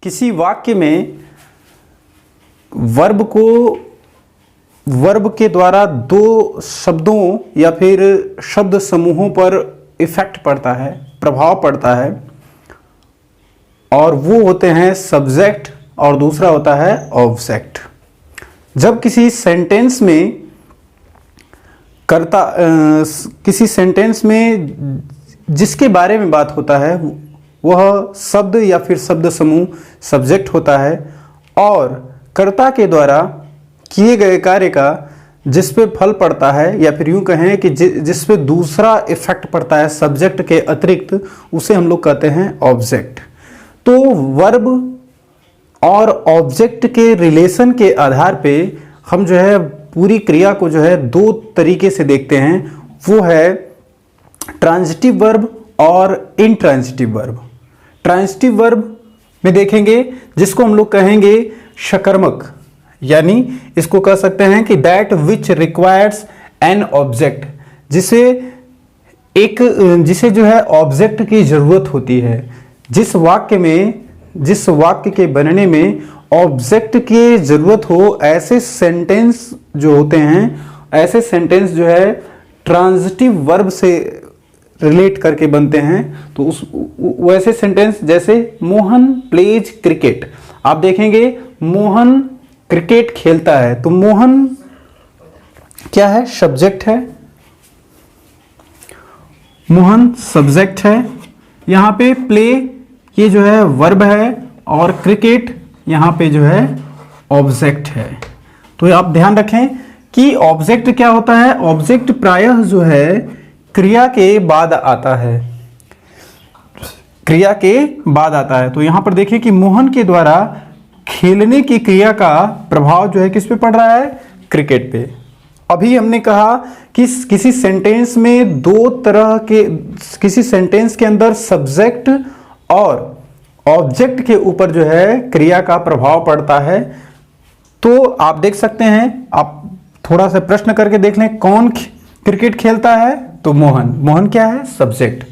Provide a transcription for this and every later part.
किसी वाक्य में वर्ब के द्वारा दो शब्दों या फिर शब्द समूहों पर इफेक्ट पड़ता है, प्रभाव पड़ता है, और वो होते हैं सब्जेक्ट और दूसरा होता है ऑब्जेक्ट। जब किसी सेंटेंस में जिसके बारे में बात होता है वह शब्द या फिर शब्द समूह सब्जेक्ट होता है, और कर्ता के द्वारा किए गए कार्य का जिस पे फल पड़ता है या फिर यूं कहें कि जिस पे दूसरा इफेक्ट पड़ता है सब्जेक्ट के अतिरिक्त, उसे हम लोग कहते हैं ऑब्जेक्ट। तो वर्ब और ऑब्जेक्ट के रिलेशन के आधार पे हम जो है पूरी क्रिया को जो है दो तरीके से देखते हैं, वो है ट्रांजिटिव वर्ब और इनट्रांजिटिव वर्ब। ट्रांजिटिव वर्ब में देखेंगे जिसको हम लोग कहेंगे शकर्मक, यानी इसको कह सकते हैं कि that which requires an object, जिसे जो है ऑब्जेक्ट की जरूरत होती है। जिस वाक्य के बनने में ऑब्जेक्ट की जरूरत हो, ऐसे सेंटेंस जो होते हैं, ऐसे सेंटेंस जो है ट्रांजिटिव वर्ब से रिलेट करके बनते हैं। तो वैसे सेंटेंस जैसे मोहन प्लेज क्रिकेट, आप देखेंगे मोहन क्रिकेट खेलता है, तो मोहन क्या है? सब्जेक्ट है, मोहन सब्जेक्ट है। यहां पे प्ले ये जो है वर्ब है और क्रिकेट यहां पे जो है ऑब्जेक्ट है। तो आप ध्यान रखें कि ऑब्जेक्ट क्या होता है। ऑब्जेक्ट प्रायः जो है क्रिया के बाद आता है, क्रिया के बाद आता है। तो यहां पर देखिए कि मोहन के द्वारा खेलने की क्रिया का प्रभाव जो है किस पे पड़ रहा है? क्रिकेट पे। अभी हमने कहा कि किसी सेंटेंस में दो तरह के, किसी सेंटेंस के अंदर सब्जेक्ट और ऑब्जेक्ट के ऊपर जो है क्रिया का प्रभाव पड़ता है। तो आप देख सकते हैं, आप थोड़ा सा प्रश्न करके देख लें, कौन क्रिकेट खेलता है? तो मोहन। मोहन क्या है? सब्जेक्ट।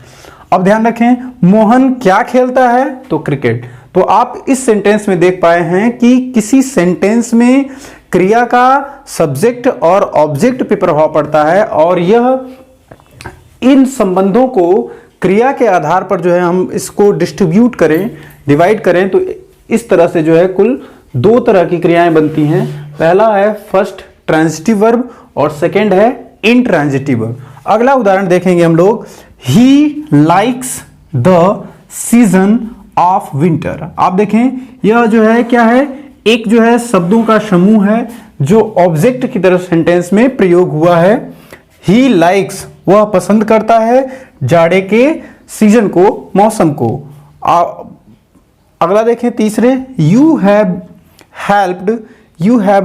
अब ध्यान रखें, मोहन क्या खेलता है? तो क्रिकेट। तो आप इस सेंटेंस में देख पाए हैं कि किसी सेंटेंस में क्रिया का सब्जेक्ट और ऑब्जेक्ट पे प्रभाव पड़ता है, और यह इन संबंधों को क्रिया के आधार पर जो है हम इसको डिस्ट्रीब्यूट करें, डिवाइड करें, तो इस तरह से जो है कुल दो तरह की क्रियाएं बनती हैं। पहला है फर्स्ट ट्रांजिटिव वर्ब और सेकेंड है इनट्रांजिटिव वर्ब। अगला उदाहरण देखेंगे हम लोग, he likes the season of winter. आप देखें यह जो है क्या है? एक जो है शब्दों का समूह है जो ऑब्जेक्ट की तरह सेंटेंस में प्रयोग हुआ है। ही लाइक्स वह पसंद करता है जाड़े के सीजन को, मौसम को। अगला देखें तीसरे, you have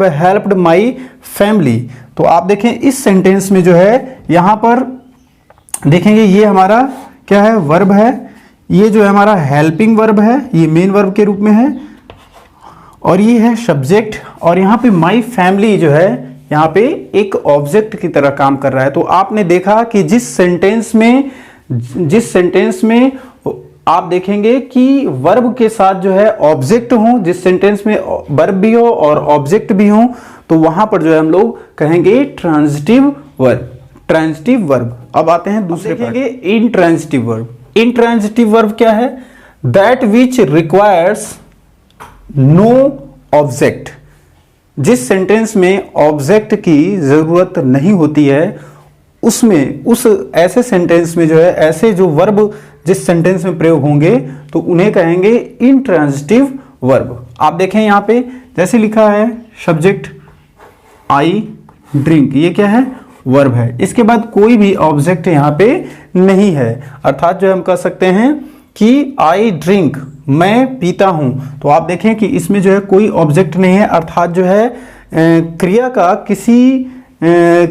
helped my family. तो आप देखें इस सेंटेंस में जो है यहां पर देखेंगे ये हमारा क्या है? वर्ब है। ये जो है हमारा हेल्पिंग वर्ब है, ये मेन वर्ब के रूप में है, और ये है सब्जेक्ट, और यहाँ पे माई फैमिली जो है यहाँ पे एक ऑब्जेक्ट की तरह काम कर रहा है। तो आपने देखा कि जिस सेंटेंस में आप देखेंगे कि वर्ब के साथ जो है ऑब्जेक्ट हो, जिस सेंटेंस में वर्ब भी हो और ऑब्जेक्ट भी हो, तो वहां पर जो है हम लोग कहेंगे ट्रांजिटिव वर्ब, ट्रांजिटिव वर्ब। अब आते हैं दूसरे, देखेंगे इनट्रांजिटिव वर्ब। इनट्रांजिटिव वर्ब क्या है? That which requires no object. जिस सेंटेंस में ऑब्जेक्ट की जरूरत नहीं होती है, उसमें ऐसे सेंटेंस में जो है ऐसे जो वर्ब जिस सेंटेंस में प्रयोग होंगे तो उन्हें कहेंगे इनट्रांजिटिव वर्ब। आप देखें यहां पे जैसे लिखा है सब्जेक्ट आई ड्रिंक, ये क्या है? वर्ब है। इसके बाद कोई भी ऑब्जेक्ट यहां पे नहीं है, अर्थात जो हम कह सकते हैं कि आई ड्रिंक, मैं पीता हूं। तो आप देखें कि इसमें जो है कोई ऑब्जेक्ट नहीं है, अर्थात जो है क्रिया का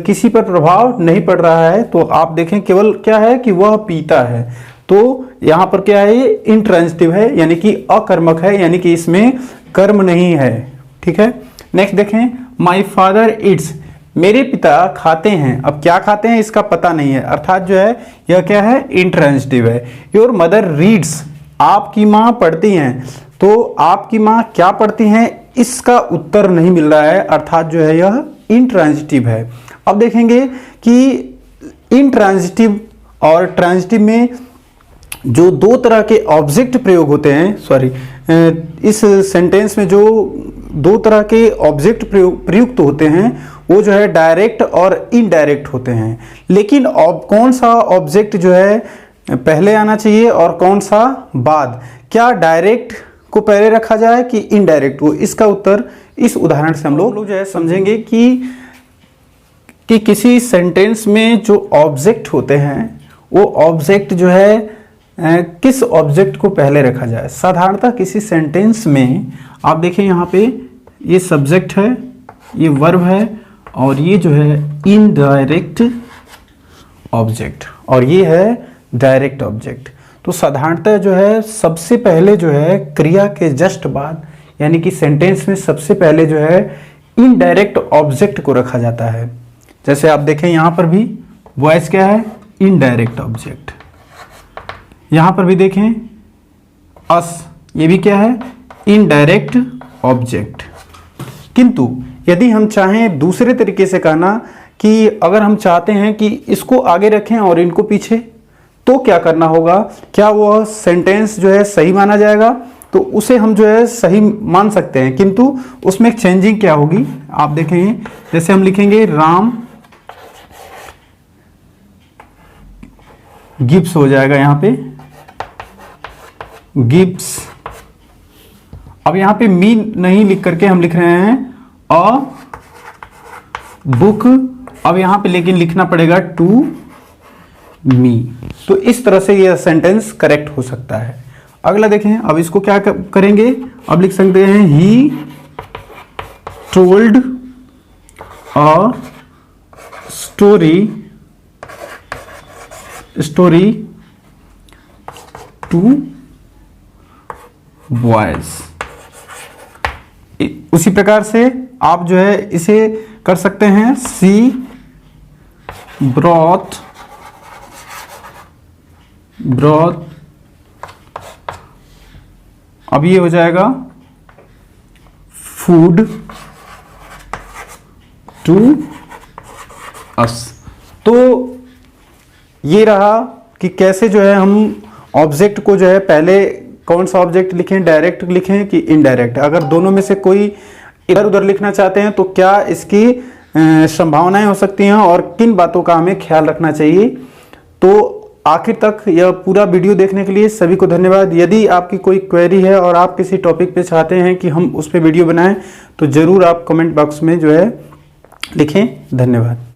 किसी पर प्रभाव नहीं पड़ रहा है। तो आप देखें केवल क्या है कि वह पीता है। तो यहां पर क्या है? ये इनट्रांजिटिव है, यानी कि अकर्मक है, यानी कि इसमें कर्म नहीं है। ठीक है, नेक्स्ट देखें, माई फादर ईट्स, मेरे पिता खाते हैं। अब क्या खाते हैं इसका पता नहीं है, अर्थात जो है यह क्या है? इनट्रांजिटिव है। योर मदर रीड्स, आपकी मां पढ़ती हैं। तो आपकी माँ क्या पढ़ती हैं, इसका उत्तर नहीं मिल रहा है, अर्थात जो है यह इंट्रांजिटिव है। अब देखेंगे कि इंट्रांजिटिव और ट्रांजिटिव में जो दो तरह के ऑब्जेक्ट प्रयोग होते हैं, इस सेंटेंस में जो दो तरह के ऑब्जेक्ट प्रयुक्त होते हैं वो जो है डायरेक्ट और इनडायरेक्ट होते हैं। लेकिन कौन सा ऑब्जेक्ट जो है पहले आना चाहिए और कौन सा बाद, क्या डायरेक्ट को पहले रखा जाए कि इनडायरेक्ट को, इसका उत्तर इस उदाहरण से हम लोग जो है समझेंगे कि किसी सेंटेंस में जो ऑब्जेक्ट होते हैं वो ऑब्जेक्ट जो है किस ऑब्जेक्ट को पहले रखा जाए। साधारणतः किसी सेंटेंस में आप देखें यहाँ पे ये सब्जेक्ट है, ये वर्ब है और ये जो है इनडायरेक्ट ऑब्जेक्ट और ये है डायरेक्ट ऑब्जेक्ट। तो साधारणतः जो है सबसे पहले जो है क्रिया के जस्ट बाद, यानी कि सेंटेंस में सबसे पहले जो है इनडायरेक्ट ऑब्जेक्ट को रखा जाता है। जैसे आप देखें यहाँ पर भी वॉइस क्या है, इनडायरेक्ट ऑब्जेक्ट। यहाँ पर भी देखें अस, ये भी क्या है, इनडायरेक्ट ऑब्जेक्ट। किंतु यदि हम चाहें दूसरे तरीके से कहना कि अगर हम चाहते हैं कि इसको आगे रखें और इनको पीछे, तो क्या करना होगा, क्या वह सेंटेंस जो है सही माना जाएगा, तो उसे हम जो है सही मान सकते हैं, किंतु उसमें एक चेंजिंग क्या होगी आप देखेंगे। जैसे हम लिखेंगे राम गिफ्ट्स हो जाएगा यहाँ पे गिफ्ट्स। अब यहाँ पे मी नहीं लिख करके हम लिख रहे हैं अ बुक। अब यहाँ पे लेकिन लिखना पड़ेगा टू मी। तो इस तरह से यह सेंटेंस करेक्ट हो सकता है। अगला देखें, अब इसको क्या करेंगे, अब लिख सकते हैं he told a story to boys. उसी प्रकार से आप जो है इसे कर सकते हैं सी ब्रॉथ अब ये हो जाएगा फूड टू अस। तो ये रहा कि कैसे जो है हम ऑब्जेक्ट को जो है पहले कौन सा ऑब्जेक्ट लिखें, डायरेक्ट लिखें कि इनडायरेक्ट। अगर दोनों में से कोई इधर उधर लिखना चाहते हैं तो क्या इसकी संभावनाएं हो सकती हैं और किन बातों का हमें ख्याल रखना चाहिए। तो आखिर तक यह पूरा वीडियो देखने के लिए सभी को धन्यवाद। यदि आपकी कोई क्वेरी है और आप किसी टॉपिक पे चाहते हैं कि हम उस पर वीडियो बनाएं तो ज़रूर आप कमेंट बॉक्स में जो है लिखें। धन्यवाद।